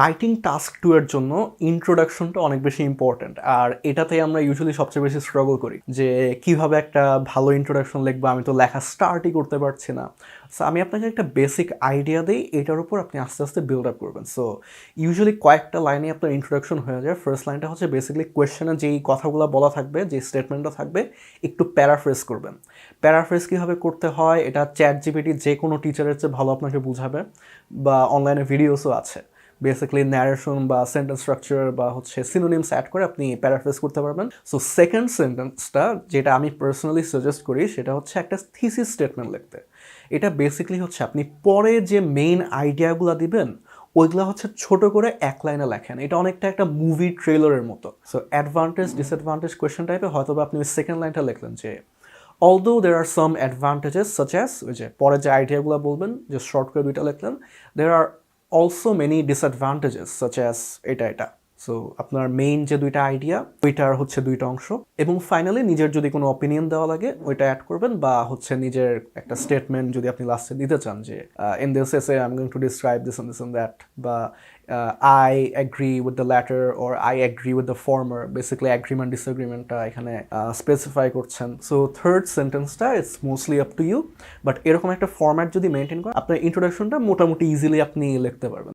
Writing task 2 এর জন্য ইন্ট্রোডাকশনটা অনেক বেশি ইম্পর্ট্যান্ট, আর এটাতেই আমরা ইউজুয়ালি সবচেয়ে বেশি স্ট্রাগল করি যে কিভাবে একটা ভালো ইন্ট্রোডাকশন লিখবো, আমি তো লেখা স্টার্টই করতে পারছি না। সো আমি আপনাকে একটা বেসিক আইডিয়া দিই, এটার উপর আপনি আস্তে আস্তে বিল্ড আপ করবেন। সো ইউজুয়ালি কয়েকটা লাইনে আপনার ইন্ট্রোডাকশন হয়ে যায়। ফার্স্ট লাইনটা হচ্ছে বেসিক্যালি কোয়েশ্চেনে যেই কথাগুলো বলা থাকবে, যে স্টেটমেন্টটা থাকবে, একটু প্যারাফ্রেজ করবেন। প্যারাফ্রেজ কীভাবে করতে হয় এটা চ্যাট জিপিটি যে কোনো টিচারের চেয়ে ভালো আপনাকে বুঝাবে, বা অনলাইনে ভিডিওসও আছে। বেসিক্যালি ন্যারেশন বা সেন্টেন্স স্ট্রাকচার বা হচ্ছে সিনোনিমস অ্যাড করে আপনি প্যারাফ্রেজ করতে পারবেন। সো সেকেন্ড সেন্টেন্সটা যেটা আমি পার্সোনালি সাজেস্ট করি সেটা হচ্ছে একটা থিসিস স্টেটমেন্ট লিখতে। এটা বেসিক্যালি হচ্ছে আপনি পরে যে মেইন আইডিয়াগুলো দিবেন ওইগুলো হচ্ছে ছোট করে এক লাইনে লেখেন। এটা অনেকটা একটা মুভি ট্রেলারের মতো। সো অ্যাডভান্টেজ ডিসঅ্যাডভান্টেজ কোয়েশ্চেন টাইপে হয়তো আপনি ওই সেকেন্ড লাইনটা লিখলেন যে although there are some advantages such as ওই যে পরে যে আইডিয়াগুলো বলবেন যে শর্ট করে দুইটা লিখলেন, there are also many disadvantages such as এটা। সো আপনার মেইন যে দুইটা আইডিয়া ওইটার হচ্ছে দুইটা অংশ, এবং ফাইনালি নিজের যদি কোনো অপিনিয়ন দেওয়া লাগে ওইটা অ্যাড করবেন, বা হচ্ছে নিজের একটা স্টেটমেন্ট যদি আপনি লাস্টে দিতে চান যে in this essay I am going to describe this and that, বা I agree with the latter or I agree with the former. Basically agreement ডিসএগ্রিমেন্টটা এখানে স্পেসিফাই করছেন। সো থার্ড সেন্টেন্সটা it's mostly up to you, but এরকম একটা format যদি maintain করেন আপনার ইন্ট্রোডাকশনটা মোটামুটি ইজিলি আপনি লিখতে পারবেন।